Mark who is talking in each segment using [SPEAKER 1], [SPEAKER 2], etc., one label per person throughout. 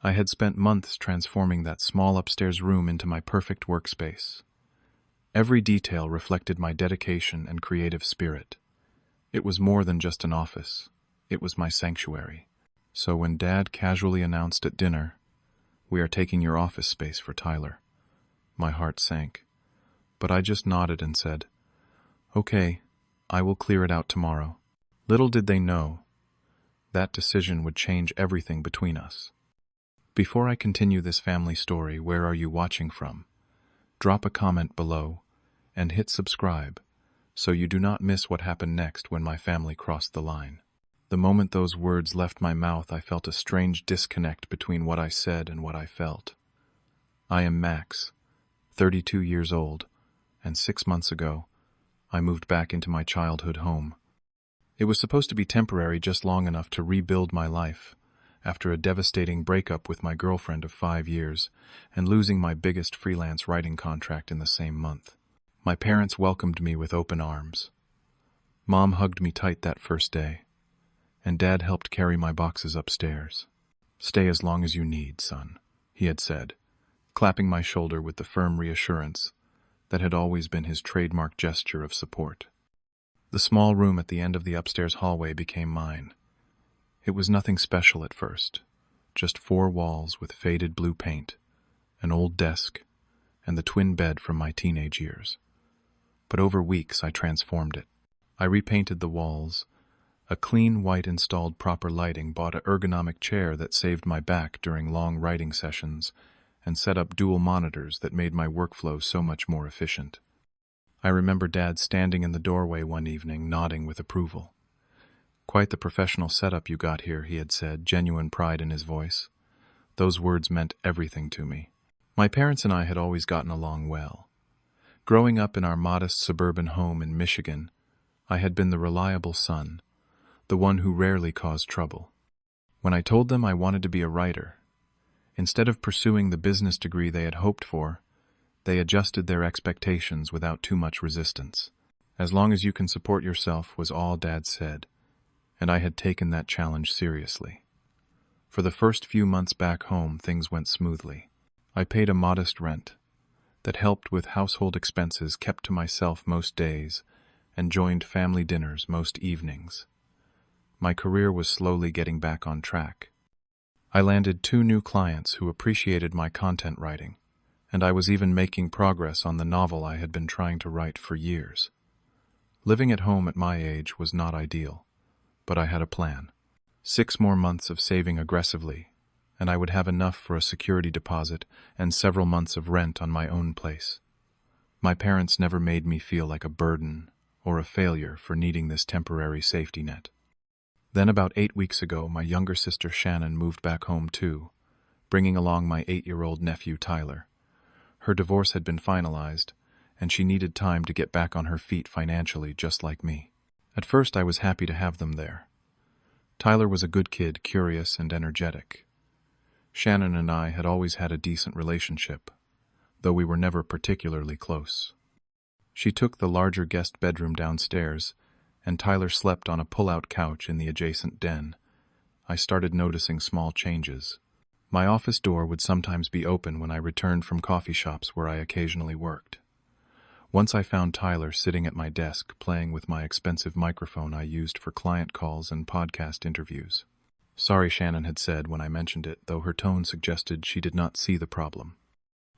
[SPEAKER 1] I had spent months transforming that small upstairs room into my perfect workspace. Every detail reflected my dedication and creative spirit. It was more than just an office. It was my sanctuary. So when Dad casually announced at dinner, "We are taking your office space for Tyler," my heart sank. But I just nodded and said, "Okay, I will clear it out tomorrow." Little did they know, that decision would change everything between us. Before I continue this family story, where are you watching from? Drop a comment below and hit subscribe so you do not miss what happened next when my family crossed the line. The moment those words left my mouth, I felt a strange disconnect between what I said and what I felt. I am Max, 32 years old, and 6 months ago, I moved back into my childhood home. It was supposed to be temporary, just long enough to rebuild my life, after a devastating breakup with my girlfriend of 5 years and losing my biggest freelance writing contract in the same month. My parents welcomed me with open arms. Mom hugged me tight that first day, and Dad helped carry my boxes upstairs. "Stay as long as you need, son," he had said, clapping my shoulder with the firm reassurance that had always been his trademark gesture of support. The small room at the end of the upstairs hallway became mine. It was nothing special at first, just 4 walls with faded blue paint, an old desk, and the twin bed from my teenage years. But over weeks I transformed it. I repainted the walls, a clean white installed proper lighting, bought an ergonomic chair that saved my back during long writing sessions, and set up dual monitors that made my workflow so much more efficient. I remember Dad standing in the doorway one evening, nodding with approval. "Quite the professional setup you got here," he had said, genuine pride in his voice. Those words meant everything to me. My parents and I had always gotten along well. Growing up in our modest suburban home in Michigan, I had been the reliable son, the one who rarely caused trouble. When I told them I wanted to be a writer, instead of pursuing the business degree they had hoped for, they adjusted their expectations without too much resistance. "As long as you can support yourself," was all Dad said, and I had taken that challenge seriously. For the first few months back home, things went smoothly. I paid a modest rent that helped with household expenses, kept to myself most days, and joined family dinners most evenings. My career was slowly getting back on track. I landed 2 new clients who appreciated my content writing, and I was even making progress on the novel I had been trying to write for years. Living at home at my age was not ideal, but I had a plan. 6 more months of saving aggressively, and I would have enough for a security deposit and several months of rent on my own place. My parents never made me feel like a burden or a failure for needing this temporary safety net. Then about 8 weeks ago, my younger sister Shannon moved back home too, bringing along my 8-year-old nephew Tyler. Her divorce had been finalized, and she needed time to get back on her feet financially, just like me. At first I was happy to have them there. Tyler was a good kid, curious and energetic. Shannon and I had always had a decent relationship, though we were never particularly close. She took the larger guest bedroom downstairs, and Tyler slept on a pull-out couch in the adjacent den. I started noticing small changes. My office door would sometimes be open when I returned from coffee shops where I occasionally worked. Once I found Tyler sitting at my desk playing with my expensive microphone I used for client calls and podcast interviews. "Sorry," Shannon had said when I mentioned it, though her tone suggested she did not see the problem.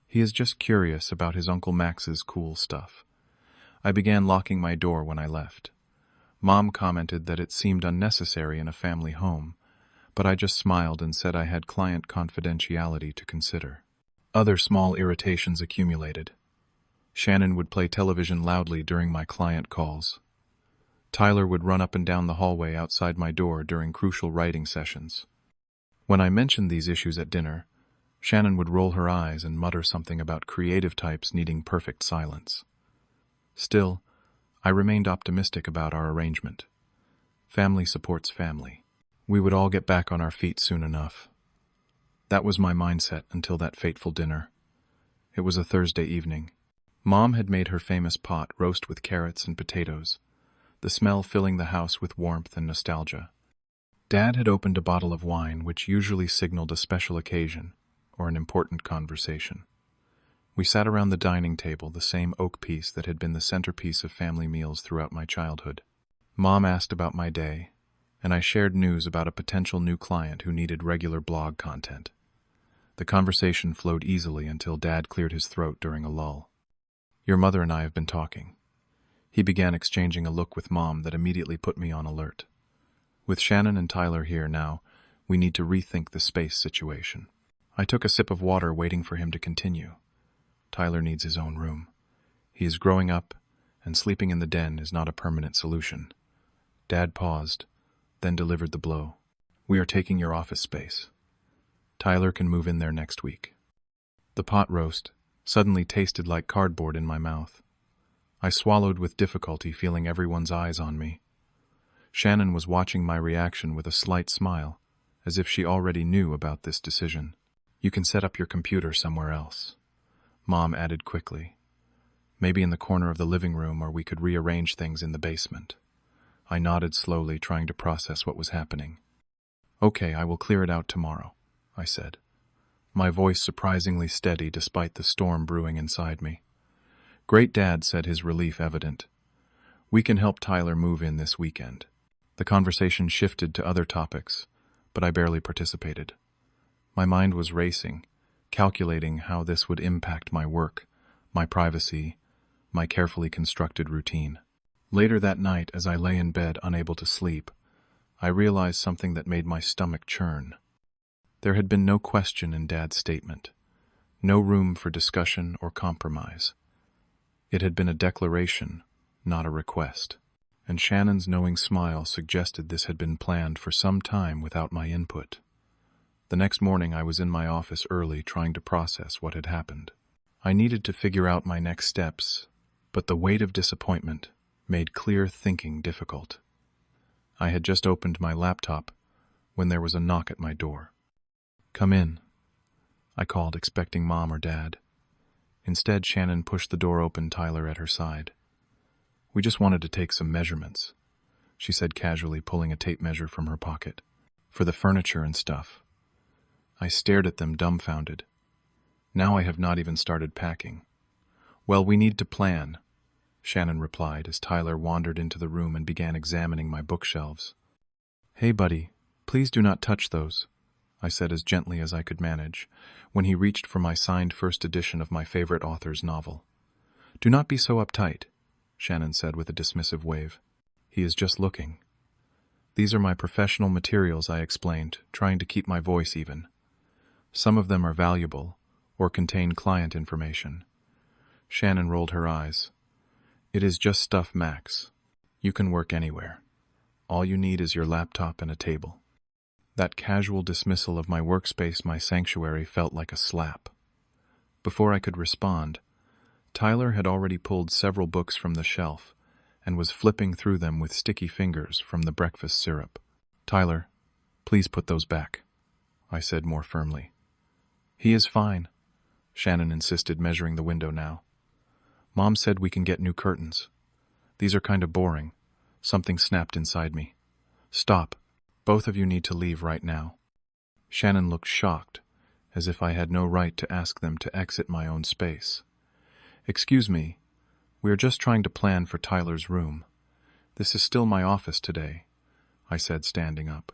[SPEAKER 1] "He is just curious about his Uncle Max's cool stuff." I began locking my door when I left. Mom commented that it seemed unnecessary in a family home, but I just smiled and said I had client confidentiality to consider. Other small irritations accumulated. Shannon would play television loudly during my client calls. Tyler would run up and down the hallway outside my door during crucial writing sessions. When I mentioned these issues at dinner, Shannon would roll her eyes and mutter something about creative types needing perfect silence. Still, I remained optimistic about our arrangement. Family supports family. We would all get back on our feet soon enough. That was my mindset until that fateful dinner. It was a Thursday evening. Mom had made her famous pot roast with carrots and potatoes, the smell filling the house with warmth and nostalgia. Dad had opened a bottle of wine, which usually signaled a special occasion or an important conversation. We sat around the dining table, the same oak piece that had been the centerpiece of family meals throughout my childhood. Mom asked about my day, and I shared news about a potential new client who needed regular blog content. The conversation flowed easily until Dad cleared his throat during a lull. "Your mother and I have been talking." He began exchanging a look with Mom that immediately put me on alert. With Shannon and Tyler here now, we need to rethink the space situation. I took a sip of water, waiting for him to continue. Tyler needs his own room. He is growing up, and sleeping in the den is not a permanent solution. Dad paused, then delivered the blow. "We are taking your office space. Tyler can move in there next week." The pot roast suddenly tasted like cardboard in my mouth. I swallowed with difficulty, feeling everyone's eyes on me. Shannon was watching my reaction with a slight smile, as if she already knew about this decision. "You can set up your computer somewhere else," Mom added quickly. "Maybe in the corner of the living room, or we could rearrange things in the basement." I nodded slowly, trying to process what was happening. "Okay, I will clear it out tomorrow," I said, my voice surprisingly steady despite the storm brewing inside me. "Great," Dad said, his relief evident. "We can help Tyler move in this weekend." The conversation shifted to other topics, but I barely participated. My mind was racing, calculating how this would impact my work, my privacy, my carefully constructed routine. Later that night, as I lay in bed unable to sleep, I realized something that made my stomach churn. There had been no question in Dad's statement, no room for discussion or compromise. It had been a declaration, not a request, and Shannon's knowing smile suggested this had been planned for some time without my input. The next morning I was in my office early, trying to process what had happened. I needed to figure out my next steps, but the weight of disappointment made clear thinking difficult. I had just opened my laptop when there was a knock at my door. "Come in," I called, expecting Mom or Dad. Instead, Shannon pushed the door open, Tyler at her side. "We just wanted to take some measurements," she said casually, pulling a tape measure from her pocket. "For the furniture and stuff." I stared at them, dumbfounded. Now I have not even started packing. "Well, we need to plan," Shannon replied as Tyler wandered into the room and began examining my bookshelves. "Hey, buddy, please do not touch those," I said as gently as I could manage, when he reached for my signed first edition of my favorite author's novel. "Do not be so uptight," Shannon said with a dismissive wave. "He is just looking." "These are my professional materials," I explained, trying to keep my voice even. "Some of them are valuable, or contain client information." Shannon rolled her eyes. "It is just stuff, Max. You can work anywhere. All you need is your laptop and a table." That casual dismissal of my workspace, my sanctuary, felt like a slap. Before I could respond, Tyler had already pulled several books from the shelf and was flipping through them with sticky fingers from the breakfast syrup. "Tyler, please put those back," I said more firmly. "He is fine," Shannon insisted, measuring the window now. "Mom said we can get new curtains. These are kind of boring." Something snapped inside me. "Stop. Both of you need to leave right now." Shannon looked shocked, as if I had no right to ask them to exit my own space. "Excuse me, we are just trying to plan for Tyler's room. This is still my office today," I said, standing up.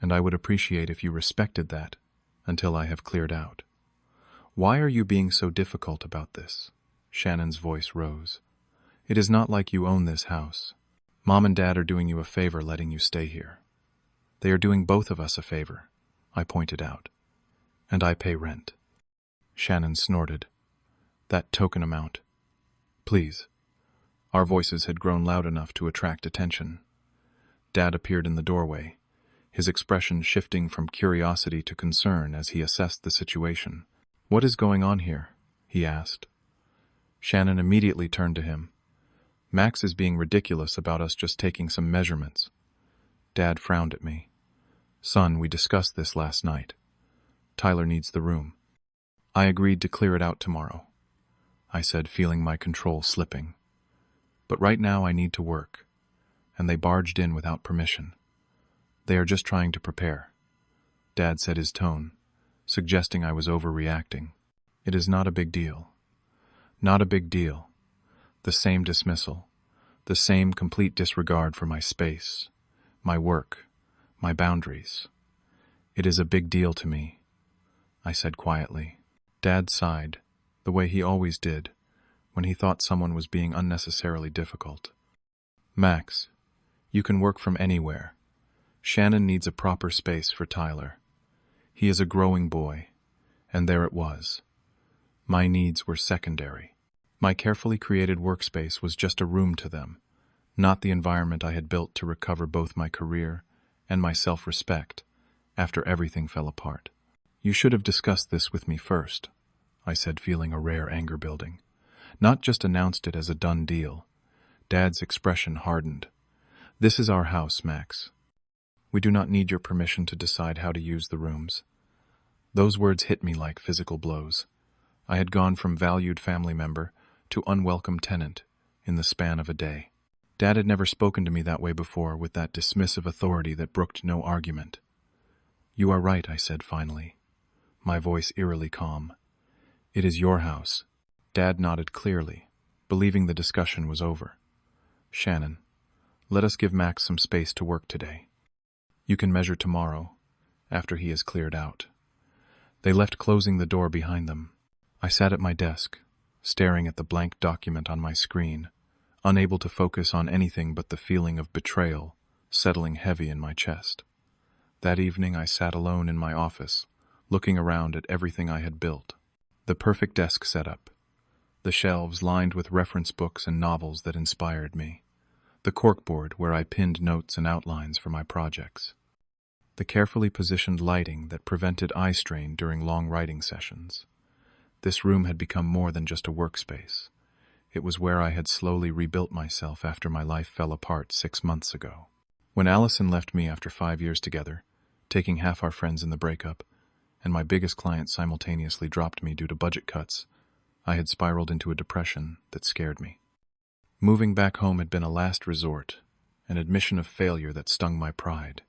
[SPEAKER 1] "And I would appreciate if you respected that until I have cleared out." "Why are you being so difficult about this?" Shannon's voice rose. "It is not like you own this house. Mom and Dad are doing you a favor letting you stay here." "They are doing both of us a favor," I pointed out. "And I pay rent." Shannon snorted. "That token amount. Please." Our voices had grown loud enough to attract attention. Dad appeared in the doorway, his expression shifting from curiosity to concern as he assessed the situation. "What is going on here?" he asked. Shannon immediately turned to him. "Max is being ridiculous about us just taking some measurements." Dad frowned at me. "Son, we discussed this last night. Tyler needs the room." "I agreed to clear it out tomorrow," I said, feeling my control slipping. "But right now I need to work," and they barged in without permission. They are just trying to prepare. Dad said, his tone suggesting I was overreacting. It is not a big deal. Not a big deal. The same dismissal. The same complete disregard for my space, my work, my boundaries. It is a big deal to me, I said quietly. Dad sighed, the way he always did, when he thought someone was being unnecessarily difficult. Max, you can work from anywhere. Shannon needs a proper space for Tyler. He is a growing boy, and there it was. My needs were secondary. My carefully created workspace was just a room to them, not the environment I had built to recover both my career and my self-respect after everything fell apart. You should have discussed this with me first, I said, feeling a rare anger building. Not just announced it as a done deal. Dad's expression hardened. This is our house, Max. We do not need your permission to decide how to use the rooms. Those words hit me like physical blows. I had gone from valued family member to unwelcome tenant in the span of a day. Dad had never spoken to me that way before, with that dismissive authority that brooked no argument. You are right, I said finally, my voice eerily calm. It is your house. Dad nodded clearly, believing the discussion was over. Shannon, let us give Max some space to work today. You can measure tomorrow, after he is cleared out. They left, closing the door behind them. I sat at my desk, staring at the blank document on my screen, unable to focus on anything but the feeling of betrayal settling heavy in my chest. That evening I sat alone in my office, looking around at everything I had built. The perfect desk setup, the shelves lined with reference books and novels that inspired me, the corkboard where I pinned notes and outlines for my projects, the carefully positioned lighting that prevented eye strain during long writing sessions. This room had become more than just a workspace. It was where I had slowly rebuilt myself after my life fell apart 6 months ago. When Allison left me after 5 years together, taking half our friends in the breakup, and my biggest client simultaneously dropped me due to budget cuts, I had spiraled into a depression that scared me. Moving back home had been a last resort, an admission of failure that stung my pride.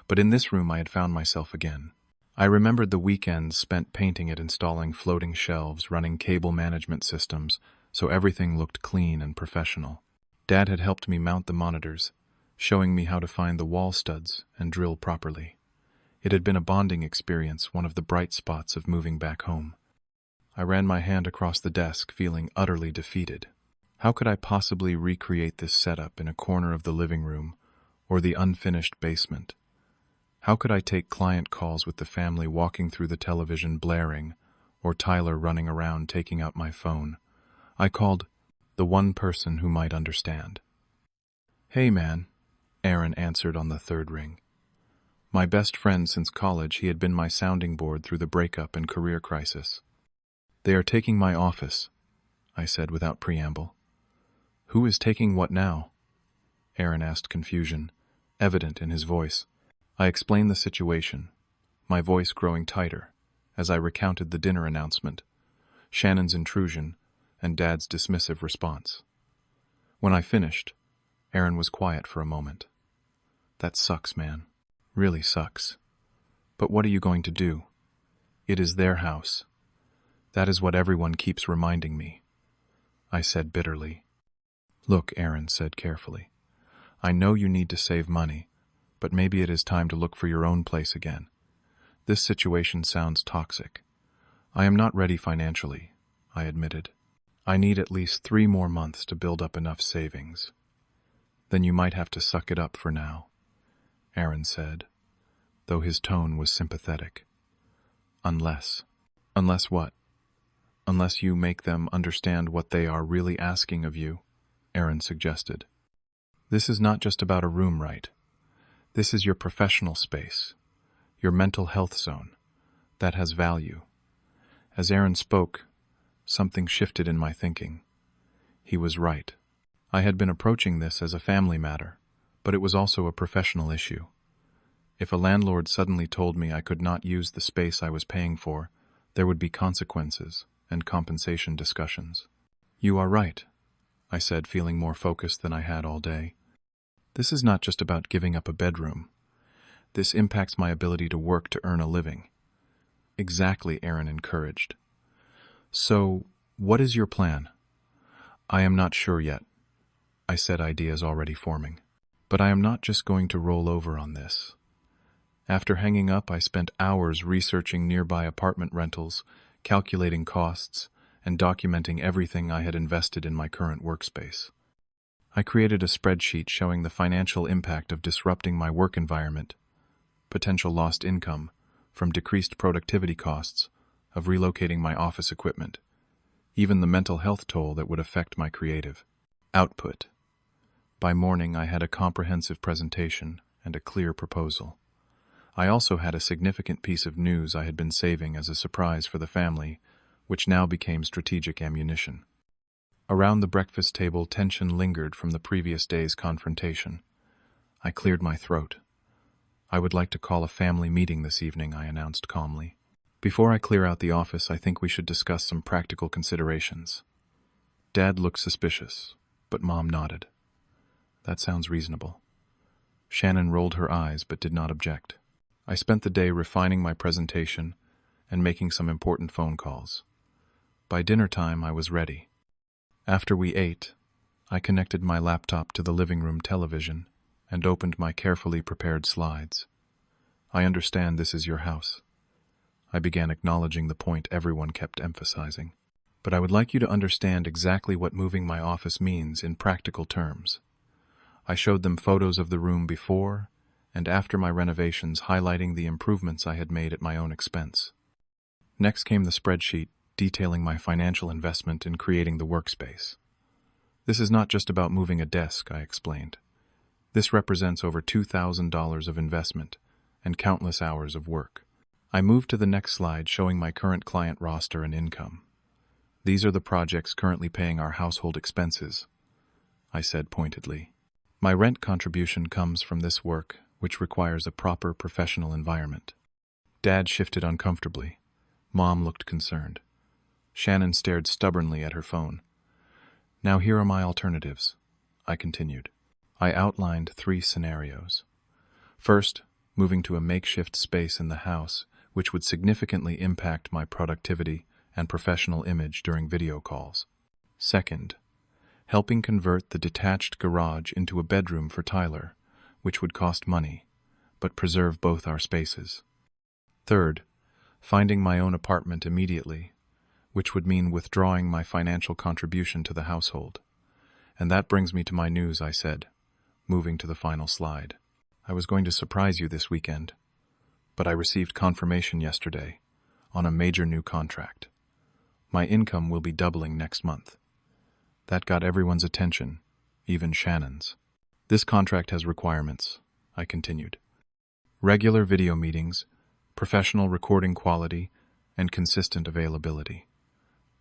[SPEAKER 1] But in this room I had found myself again. I remembered the weekends spent painting it, installing floating shelves, running cable management systems, so everything looked clean and professional. Dad had helped me mount the monitors, showing me how to find the wall studs and drill properly. It had been a bonding experience, one of the bright spots of moving back home. I ran my hand across the desk, feeling utterly defeated. How could I possibly recreate this setup in a corner of the living room or the unfinished basement? How could I take client calls with the family walking through the television blaring, or Tyler running around taking out my phone? I called the one person who might understand. Hey man, Aaron answered on the third ring. My best friend since college, he had been my sounding board through the breakup and career crisis. They are taking my office, I said without preamble. Who is taking what now? Aaron asked, confusion evident in his voice. I explained the situation, my voice growing tighter as I recounted the dinner announcement, Shannon's intrusion, and Dad's dismissive response. When I finished, Aaron was quiet for a moment. That sucks, man. Really sucks. But what are you going to do? It is their house. That is what everyone keeps reminding me, I said bitterly. Look, Aaron said carefully, I know you need to save money, but maybe it is time to look for your own place again. This situation sounds toxic. I am not ready financially, I admitted. I need at least 3 more months to build up enough savings. Then you might have to suck it up for now, Aaron said, though his tone was sympathetic. Unless what? Unless you make them understand what they are really asking of you, Aaron suggested. This is not just about a room, right? This is your professional space, your mental health zone. That has value. As Aaron spoke, something shifted in my thinking. He was right. I had been approaching this as a family matter, but it was also a professional issue. If a landlord suddenly told me I could not use the space I was paying for, there would be consequences and compensation discussions. You are right, I said, feeling more focused than I had all day. This is not just about giving up a bedroom. This impacts my ability to work to earn a living." "Exactly," Aaron encouraged. "So, what is your plan?" "I am not sure yet," I said, ideas already forming. "But I am not just going to roll over on this." After hanging up, I spent hours researching nearby apartment rentals, calculating costs, and documenting everything I had invested in my current workspace. I created a spreadsheet showing the financial impact of disrupting my work environment, potential lost income from decreased productivity costs of relocating my office equipment, even the mental health toll that would affect my creative output. By morning, I had a comprehensive presentation and a clear proposal. I also had a significant piece of news I had been saving as a surprise for the family, which now became strategic ammunition. Around the breakfast table, tension lingered from the previous day's confrontation. I cleared my throat. "I would like to call a family meeting this evening," I announced calmly. "Before I clear out the office, I think we should discuss some practical considerations." Dad looked suspicious, but Mom nodded. "That sounds reasonable." Shannon rolled her eyes but did not object. I spent the day refining my presentation and making some important phone calls. By dinner time, I was ready. After we ate, I connected my laptop to the living room television and opened my carefully prepared slides. "I understand this is your house." I began acknowledging the point everyone kept emphasizing. "But I would like you to understand exactly what moving my office means in practical terms." I showed them photos of the room before and after my renovations, highlighting the improvements I had made at my own expense. Next came the spreadsheet detailing my financial investment in creating the workspace. "This is not just about moving a desk," I explained. "This represents over $2,000 of investment and countless hours of work." I moved to the next slide, showing my current client roster and income. "These are the projects currently paying our household expenses," I said pointedly. "My rent contribution comes from this work, which requires a proper professional environment." Dad shifted uncomfortably. Mom looked concerned. Shannon stared stubbornly at her phone. "Now here are my alternatives," I continued. I outlined 3 scenarios. First, moving to a makeshift space in the house, which would significantly impact my productivity and professional image during video calls. Second, helping convert the detached garage into a bedroom for Tyler, which would cost money, but preserve both our spaces. Third, finding my own apartment immediately, which would mean withdrawing my financial contribution to the household. "And that brings me to my news," I said, moving to the final slide. "I was going to surprise you this weekend, but I received confirmation yesterday on a major new contract. My income will be doubling next month." That got everyone's attention, even Shannon's. "This contract has requirements," I continued. "Regular video meetings, professional recording quality, and consistent availability.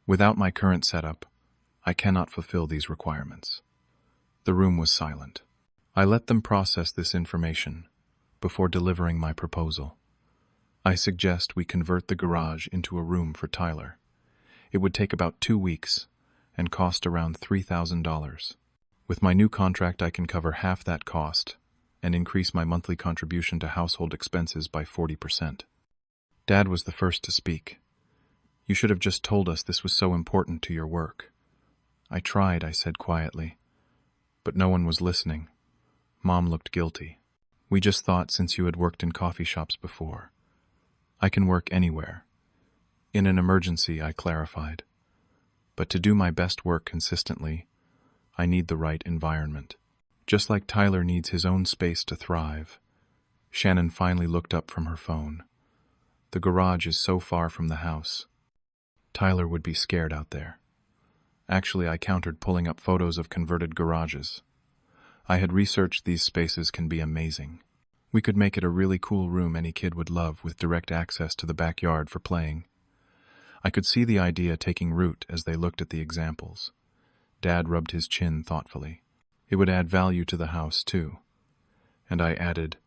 [SPEAKER 1] Without my current setup, I cannot fulfill these requirements." The room was silent. I let them process this information before delivering my proposal. "I suggest we convert the garage into a room for Tyler. It would take about 2 weeks and cost around $3,000. With my new contract, I can cover half that cost and increase my monthly contribution to household expenses by 40%. Dad was the first to speak. "You should have just told us this was so important to your work." "I tried," I said quietly, but no one was listening. Mom looked guilty. "We just thought since you had worked in coffee shops before." "I can work anywhere." "In an emergency," I clarified. "But to do my best work consistently, I need the right environment. Just like Tyler needs his own space to thrive." Shannon finally looked up from her phone. "The garage is so far from the house. Tyler would be scared out there." Actually, I countered, pulling up photos of converted garages. I had researched these spaces can be amazing. We could make it a really cool room any kid would love, with direct access to the backyard for playing. I could see the idea taking root as they looked at the examples. Dad rubbed his chin thoughtfully. "It would add value to the house, too." And I added,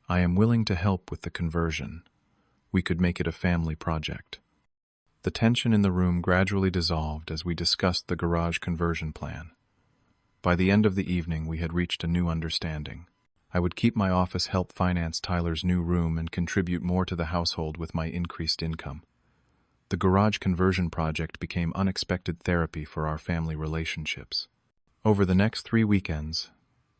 [SPEAKER 1] "I am willing to help with the conversion. We could make it a family project." The tension in the room gradually dissolved as we discussed the garage conversion plan. By the end of the evening, we had reached a new understanding. I would keep my office help finance Tyler's new room and contribute more to the household with my increased income. The garage conversion project became unexpected therapy for our family relationships. Over the next 3 weekends,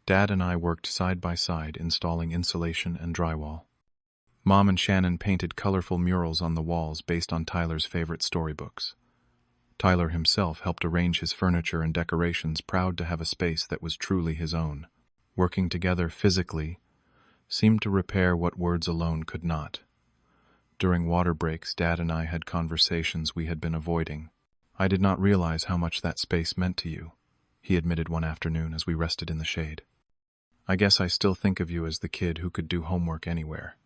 [SPEAKER 1] Dad and I worked side by side installing insulation and drywall. Mom and Shannon painted colorful murals on the walls based on Tyler's favorite storybooks. Tyler himself helped arrange his furniture and decorations, proud to have a space that was truly his own. Working together physically seemed to repair what words alone could not. During water breaks, Dad and I had conversations we had been avoiding. "I did not realize how much that space meant to you," he admitted one afternoon as we rested in the shade. "I guess I still think of you as the kid who could do homework anywhere,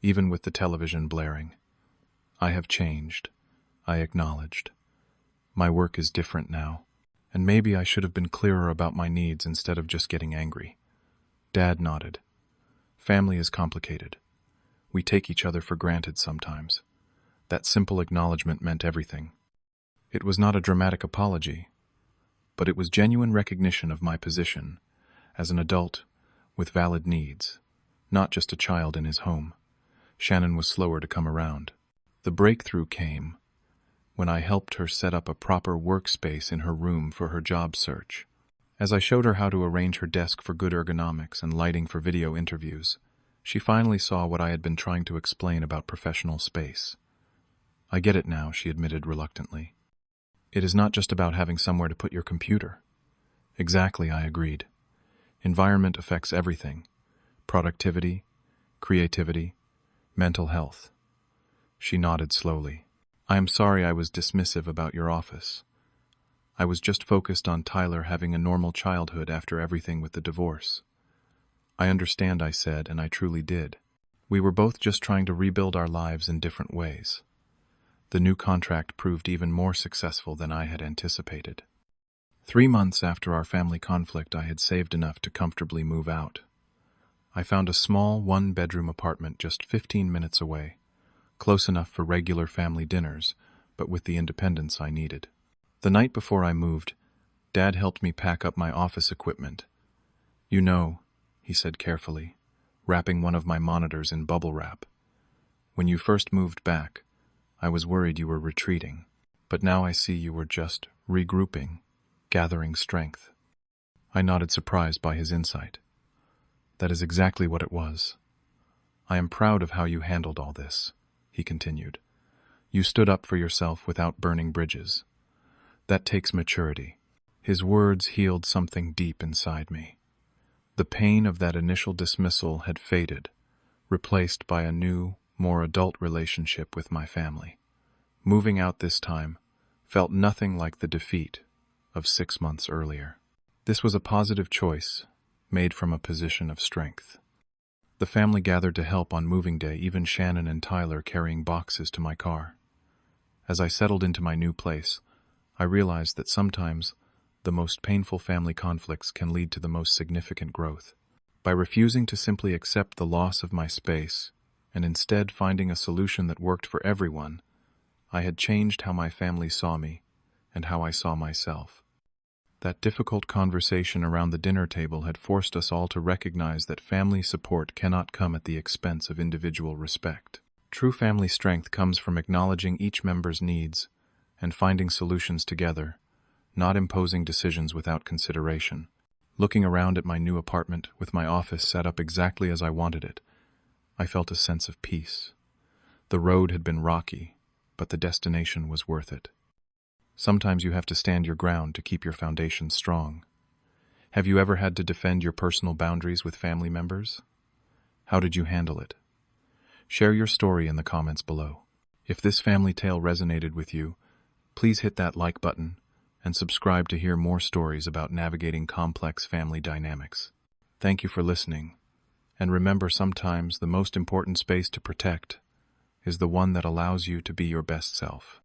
[SPEAKER 1] even with the television blaring. I have changed," I acknowledged. "My work is different now, and maybe I should have been clearer about my needs instead of just getting angry." Dad nodded. "Family is complicated. We take each other for granted sometimes." That simple acknowledgement meant everything. It was not a dramatic apology, but it was genuine recognition of my position as an adult with valid needs, not just a child in his home. Shannon was slower to come around. The breakthrough came when I helped her set up a proper workspace in her room for her job search. As I showed her how to arrange her desk for good ergonomics and lighting for video interviews, she finally saw what I had been trying to explain about professional space. "I get it now," she admitted reluctantly. "It is not just about having somewhere to put your computer." "Exactly," I agreed. "Environment affects everything: productivity, creativity, mental health." She nodded slowly. "I am sorry I was dismissive about your office. I was just focused on Tyler having a normal childhood after everything with the divorce." "I understand," I said, and I truly did. We were both just trying to rebuild our lives in different ways. The new contract proved even more successful than I had anticipated. 3 months after our family conflict, I had saved enough to comfortably move out. I found a small 1-bedroom apartment just 15 minutes away, close enough for regular family dinners, but with the independence I needed. The night before I moved, Dad helped me pack up my office equipment. "You know," he said carefully, wrapping one of my monitors in bubble wrap, "when you first moved back, I was worried you were retreating, but now I see you were just regrouping, gathering strength." I nodded, surprised by his insight. "That is exactly what it was. I am proud of how you handled all this," he continued. "You stood up for yourself without burning bridges. That takes maturity." His words healed something deep inside me. The pain of that initial dismissal had faded, replaced by a new, more adult relationship with my family. Moving out this time felt nothing like the defeat of 6 months earlier. This was a positive choice, made from a position of strength. The family gathered to help on moving day, even Shannon and Tyler carrying boxes to my car. As I settled into my new place, I realized that sometimes the most painful family conflicts can lead to the most significant growth. By refusing to simply accept the loss of my space, and instead finding a solution that worked for everyone, I had changed how my family saw me and how I saw myself. That difficult conversation around the dinner table had forced us all to recognize that family support cannot come at the expense of individual respect. True family strength comes from acknowledging each member's needs and finding solutions together, not imposing decisions without consideration. Looking around at my new apartment, with my office set up exactly as I wanted it, I felt a sense of peace. The road had been rocky, but the destination was worth it. Sometimes you have to stand your ground to keep your foundation strong. Have you ever had to defend your personal boundaries with family members? How did you handle it? Share your story in the comments below. If this family tale resonated with you, please hit that like button and subscribe to hear more stories about navigating complex family dynamics. Thank you for listening, and remember, sometimes the most important space to protect is the one that allows you to be your best self.